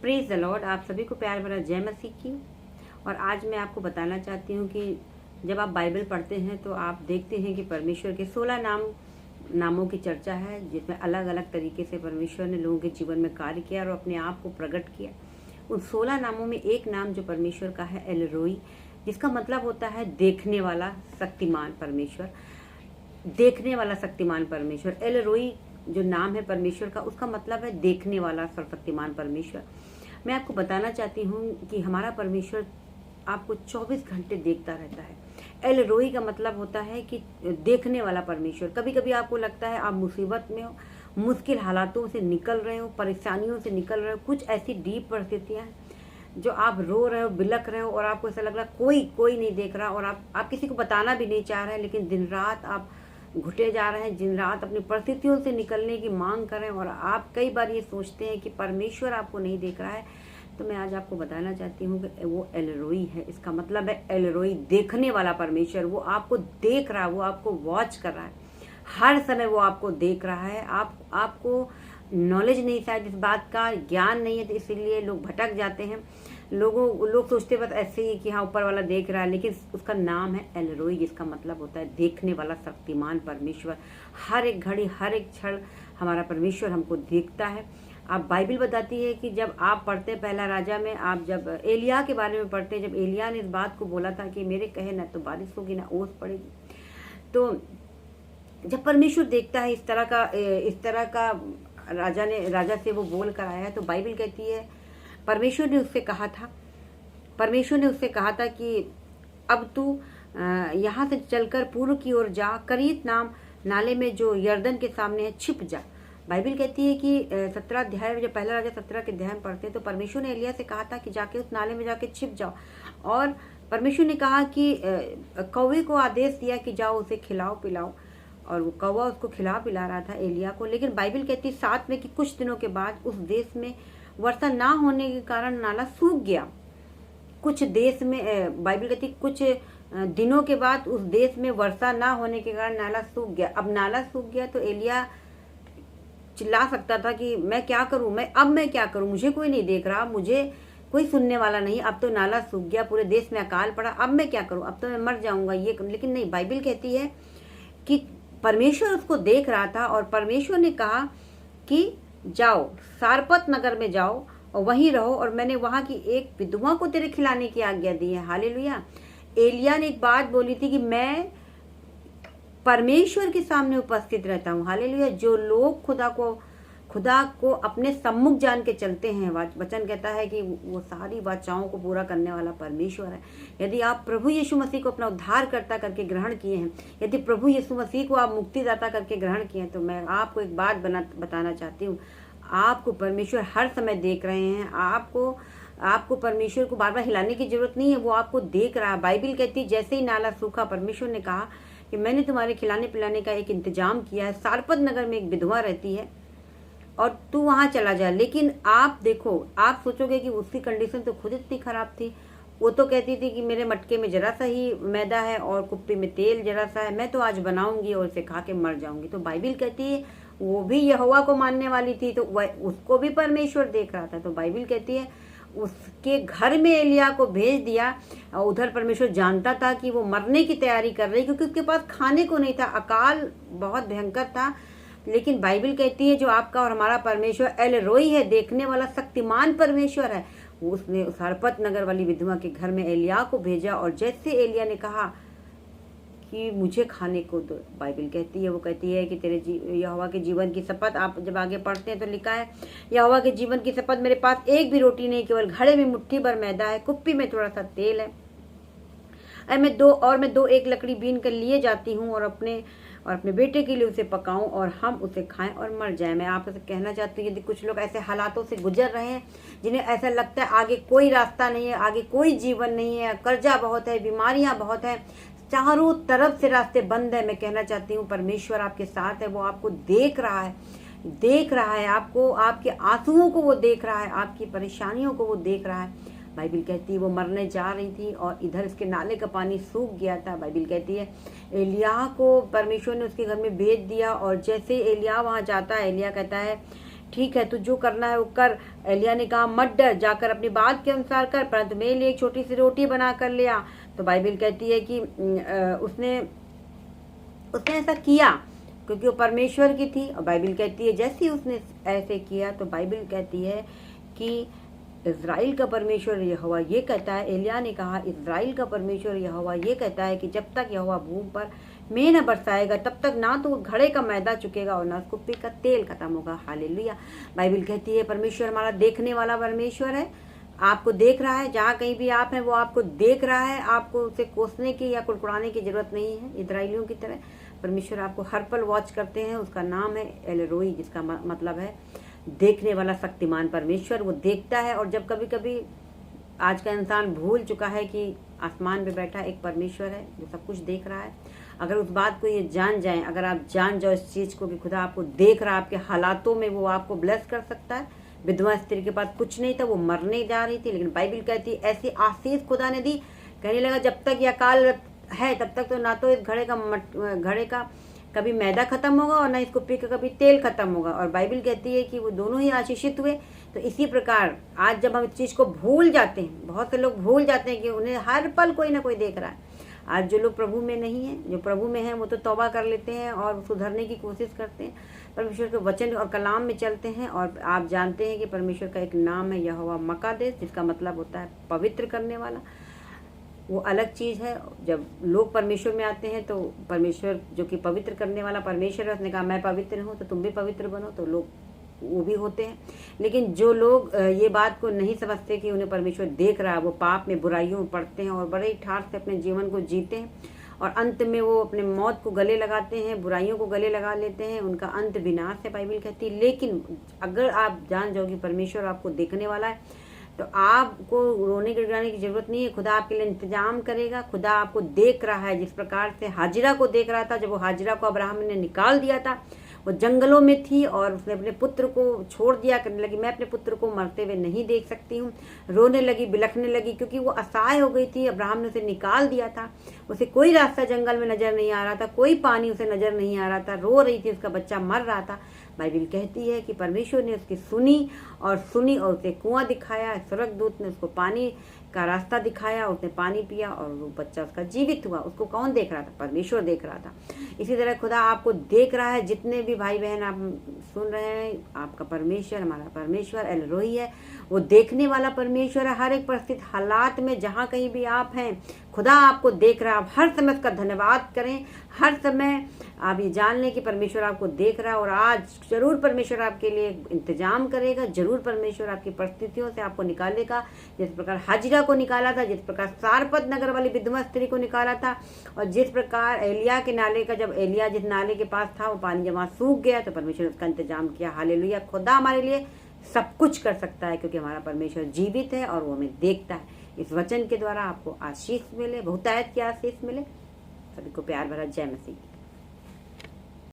Praise the Lord. आप सभी को प्यार भरा जय मसीह की। और आज मैं आपको बताना चाहती हूँ कि जब आप बाइबल पढ़ते हैं तो आप देखते हैं कि परमेश्वर के 16 नामों की चर्चा है, जिसमें अलग अलग तरीके से परमेश्वर ने लोगों के जीवन में कार्य किया और अपने आप को प्रकट किया। उन 16 नामों में एक नाम जो परमेश्वर का है एल रोई, जिसका मतलब होता है देखने वाला शक्तिमान परमेश्वर। देखने वाला शक्तिमान परमेश्वर, एल रोई जो नाम है परमेश्वर का, उसका मतलब है देखने वाला सर्वशक्तिमान परमेश्वर। मैं आपको बताना चाहती हूँ कि हमारा परमेश्वर आपको 24 घंटे देखता रहता है। एल रोई का मतलब होता है कि देखने वाला परमेश्वर। कभी कभी आपको लगता है आप मुसीबत में हो, मुश्किल हालातों से निकल रहे हो, परेशानियों से निकल रहे हो, कुछ ऐसी डीप परिस्थितियाँ हैं जो आप रो रहे हो, बिलख रहे हो और आपको ऐसा लग रहा है कोई नहीं देख रहा और आप किसी को बताना भी नहीं चाह रहे हैं, लेकिन दिन रात आप घुटे जा रहे हैं, दिन रात अपनी परिस्थितियों से निकलने की मांग करें और आप कई बार ये सोचते हैं कि परमेश्वर आपको नहीं देख रहा है। तो मैं आज आपको बताना चाहती हूँ कि वो एल रोई है। इसका मतलब है एल रोई, देखने वाला परमेश्वर। वो आपको देख रहा है, वो आपको वॉच कर रहा है, हर समय वो आपको देख रहा है। आपको नॉलेज नहीं, शायद इस बात का ज्ञान नहीं है, तो इसीलिए लोग भटक जाते हैं। लोग सोचते बस ऐसे ही कि हाँ ऊपर वाला देख रहा है, लेकिन उसका नाम है एल रोई, जिसका मतलब होता है देखने वाला शक्तिमान परमेश्वर। हर एक घड़ी, हर एक क्षण हमारा परमेश्वर हमको देखता है। आप बाइबल बताती है कि जब आप पढ़ते पहला राजा में, आप जब एलिया के बारे में पढ़ते हैं, जब एलिया ने इस बात को बोला था कि मेरे कहे ना तो बारिश होगी ना ओस पड़ेगी, तो जब परमेश्वर देखता है इस तरह का राजा से वो बोल कर आया है, तो बाइबल कहती है परमेश्वर ने उससे कहा था कि अब तू यहाँ से चलकर पूर्व की ओर जा, करीत नाम नाले में जो यर्दन के सामने है छिप जा। बाइबल कहती है कि 17 अध्याय में, जब पहला राजा 17 के अध्याय में पढ़ते हैं, तो परमेश्वर ने एलिया से कहा था कि जाके उस नाले में जाके छिप जाओ। और परमेश्वर ने कहा कि कौवे को आदेश दिया कि जाओ उसे खिलाओ पिलाओ, और वो कौवा उसको खिला पिला रहा था एलिया को। लेकिन बाइबल कहती है साथ में कि कुछ दिनों के बाद उस देश में वर्षा ना होने के कारण नाला सूख गया। कुछ देश में बाइबल कहती है कुछ दिनों के बाद उस देश में वर्षा ना होने के कारण नाला सूख गया। अब नाला सूख गया तो एलिया चिल्ला सकता था कि मैं क्या करूं, मैं क्या करूं, मुझे कोई नहीं देख रहा, मुझे कोई सुनने वाला नहीं, अब तो नाला सूख गया, पूरे देश में अकाल पड़ा, अब मैं क्या करूं, अब तो मैं मर जाऊंगा ये। लेकिन नहीं, बाइबल कहती है कि परमेश्वर उसको देख रहा था और परमेश्वर ने कहा कि जाओ सारपत नगर में जाओ और वहीं रहो, और मैंने वहां की एक विधवा को तेरे खिलाने की आज्ञा दी है। हालेलुया। एलिया ने एक बात बोली थी कि मैं परमेश्वर के सामने उपस्थित रहता हूँ। हालेलुया। जो लोग खुदा को अपने सम्मुख जान के चलते हैं, वचन कहता है कि वो सारी वाचाओं को पूरा करने वाला परमेश्वर है। यदि आप प्रभु यीशु मसीह को अपना उद्धारकर्ता करके ग्रहण किए हैं, यदि प्रभु यीशु मसीह को आप मुक्तिदाता करके ग्रहण किए हैं, तो मैं आपको एक बात बताना चाहती हूँ, आपको परमेश्वर हर समय देख रहे हैं। आपको परमेश्वर को बार बार हिलाने की जरूरत नहीं है, वो आपको देख रहा है। बाइबल कहती है जैसे ही नाला सूखा, परमेश्वर ने कहा कि मैंने तुम्हारे खिलाने पिलाने का एक इंतजाम किया है। सारपत नगर में एक विधवा रहती है और तू वहां चला जा। लेकिन आप देखो, आप सोचोगे कि उसकी कंडीशन तो खुद इतनी खराब थी। वो तो कहती थी कि मेरे मटके में जरा सा ही मैदा है और कुप्पी में तेल जरा सा है, मैं तो आज बनाऊंगी और इसे खा के मर जाऊंगी। तो बाइबल कहती है वो भी यहोवा को मानने वाली थी, तो उसको भी परमेश्वर देख रहा था। तो बाइबल कहती है उसके घर में एलिया को भेज दिया। उधर परमेश्वर जानता था कि वो मरने की तैयारी कर रही, क्योंकि उसके पास खाने को नहीं था, अकाल बहुत भयंकर था। लेकिन बाइबल कहती है जो आपका और हमारा परमेश्वर एल रोई है, देखने वाला शक्तिमान परमेश्वर है, उसने सारपत नगर वाली विधवा के घर में एलिया को भेजा। और जैसे एलिया ने कहा कि मुझे खाने को दो, बाइबल कहती है, वो कहती है कि तेरे यहोवा के जीवन की शपथ, आप जब आगे पढ़ते हैं तो लिखा है यहोवा के जीवन की शपथ, मेरे पास एक भी रोटी नहीं, केवल घड़े में मुट्ठी भर मैदा है, कुप्पी में थोड़ा सा तेल है, मैं दो एक लकड़ी बीन कर लिए जाती हूँ और अपने बेटे के लिए उसे पकाऊं और हम उसे खाएं और मर जाएं। मैं आपसे कहना चाहती हूँ यदि कुछ लोग ऐसे हालातों से गुजर रहे हैं जिन्हें ऐसा लगता है आगे कोई रास्ता नहीं है, आगे कोई जीवन नहीं है, कर्जा बहुत है, बीमारियां बहुत है, चारों तरफ से रास्ते बंद है, मैं कहना चाहती हूँ परमेश्वर आपके साथ है। वो आपको देख रहा है, आपको, आपके आंसुओं को वो देख रहा है, आपकी परेशानियों को वो देख रहा है। बाइबल कहती है वो मरने जा रही थी और इधर इसके नाले का पानी सूख गया था। बाइबल कहती है एलिया को परमेश्वर ने उसके घर में भेज दिया, और जैसे एलिया वहाँ जाता है, एलिया कहता है ठीक है, तू जो करना है वो कर। एलिया ने कहा मत डर, जाकर अपनी बात के अनुसार कर, परंतु मेरे लिए एक छोटी सी रोटी बना कर ले आ। तो बाइबल कहती है कि उसने ऐसा किया क्योंकि वो परमेश्वर की थी। और बाइबल कहती है जैसे ही उसने ऐसे किया तो बाइबल कहती है कि इज़राइल का परमेश्वर यहोवा ये कहता है, एलिया ने कहा इज़राइल का परमेश्वर यहोवा ये कहता है कि जब तक यहोवा भूमि पर मेंह न बरसाएगा तब तक ना तो घड़े का मैदा चुकेगा और ना उस कुप्पी का तेल खत्म होगा। हालेलुया। बाइबल कहती है परमेश्वर हमारा देखने वाला परमेश्वर है, आपको देख रहा है, जहाँ कहीं भी आप हैं वो आपको देख रहा है। आपको उसे कोसने की या कुड़कुड़ाने की जरूरत नहीं है। इज़राइलियों की तरह परमेश्वर आपको हर पल वॉच करते हैं। उसका नाम है एल रोई, जिसका मतलब है देखने वाला शक्तिमान परमेश्वर। वो देखता है। और जब कभी कभी आज का इंसान भूल चुका है कि आसमान पे बैठा एक परमेश्वर है जो सब कुछ देख रहा है, अगर उस बात को ये जान जाएं, अगर आप जान जाओ इस चीज़ को कि खुदा आपको देख रहा है, आपके हालातों में वो आपको ब्लेस कर सकता है। विधवा स्त्री के पास कुछ नहीं था, वो मरने जा रही थी, लेकिन बाइबल कहती है ऐसी आशीष खुदा ने दी। कहने लगा जब तक यह काल है तब तक तो ना तो इस घड़े का कभी मैदा खत्म होगा और ना इस कुप्पी का कभी तेल खत्म होगा। और बाइबल कहती है कि वो दोनों ही आशीषित हुए। तो इसी प्रकार आज जब हम इस चीज़ को भूल जाते हैं, बहुत से लोग भूल जाते हैं कि उन्हें हर पल कोई ना कोई देख रहा है। आज जो लोग प्रभु में नहीं हैं, जो प्रभु में हैं, वो तो तौबा कर लेते हैं और सुधरने की कोशिश करते हैं, परमेश्वर के वचन और कलाम में चलते हैं। और आप जानते हैं कि परमेश्वर का एक नाम है यहोवा मकादेश, जिसका मतलब होता है पवित्र करने वाला। वो अलग चीज़ है। जब लोग परमेश्वर में आते हैं तो परमेश्वर जो कि पवित्र करने वाला परमेश्वर है, उसने कहा मैं पवित्र हूँ तो तुम भी पवित्र बनो, तो लोग वो भी होते हैं। लेकिन जो लोग ये बात को नहीं समझते कि उन्हें परमेश्वर देख रहा है, वो पाप में बुराइयों में पड़ते हैं और बड़े ही ठाठ से अपने जीवन को जीते हैं और अंत में वो अपने मौत को गले लगाते हैं, बुराइयों को गले लगा लेते हैं। उनका अंत विनाश है बाइबल कहती है। लेकिन अगर आप जान जाओ कि परमेश्वर आपको देखने वाला है तो आपको रोने गिड़गिड़ाने की जरूरत नहीं है। खुदा आपके लिए इंतजाम करेगा। खुदा आपको देख रहा है, जिस प्रकार से हाजिरा को देख रहा था। जब वो हाजिरा को अब्राहम ने निकाल दिया था, वो जंगलों में थी और उसने अपने पुत्र को छोड़ दिया, करने लगी मैं अपने पुत्र को मरते हुए नहीं देख सकती हूँ। रोने लगी, बिलखने लगी, क्योंकि वो असहाय हो गई थी। अब्राहम ने उसे निकाल दिया था, उसे कोई रास्ता जंगल में नजर नहीं आ रहा था, कोई पानी उसे नजर नहीं आ रहा था, रो रही थी, उसका बच्चा मर रहा था। बाइबल कहती है कि परमेश्वर ने उसकी सुनी और उसे कुआं दिखाया, स्वर्गदूत ने उसको पानी का रास्ता दिखाया, उसने पानी पिया और वो बच्चा उसका जीवित हुआ। उसको कौन देख रहा था? परमेश्वर देख रहा था। इसी तरह खुदा आपको देख रहा है। जितने भी भाई बहन आप सुन रहे हैं, आपका परमेश्वर, हमारा परमेश्वर एल रोही है, वो देखने वाला परमेश्वर है। हर एक परिस्थिति हालात में जहाँ कहीं भी आप हैं, खुदा आपको देख रहा है। आप हर समय उसका धन्यवाद करें। हर समय आप ये जान लें कि परमेश्वर आपको देख रहा है और आज जरूर परमेश्वर आपके लिए इंतजाम करेगा। जरूर परमेश्वर आपकी परिस्थितियों से आपको निकालेगा, जिस प्रकार हाजिरा को निकाला था, जिस प्रकार सारपत नगर वाली विधवा स्त्री को निकाला था, और जिस प्रकार एलिया के नाले का, जब एलिया जिस नाले के पास था वो पानी जमा सूख गया तो परमेश्वर उसका इंतजाम किया। हालेलुया। खुदा हमारे लिए सब कुछ कर सकता है क्योंकि हमारा परमेश्वर जीवित है और वो हमें देखता है। इस वचन के द्वारा आपको आशीष मिले, बहुतायत की आशीष मिले। सभी को प्यार भरा जय मसीह।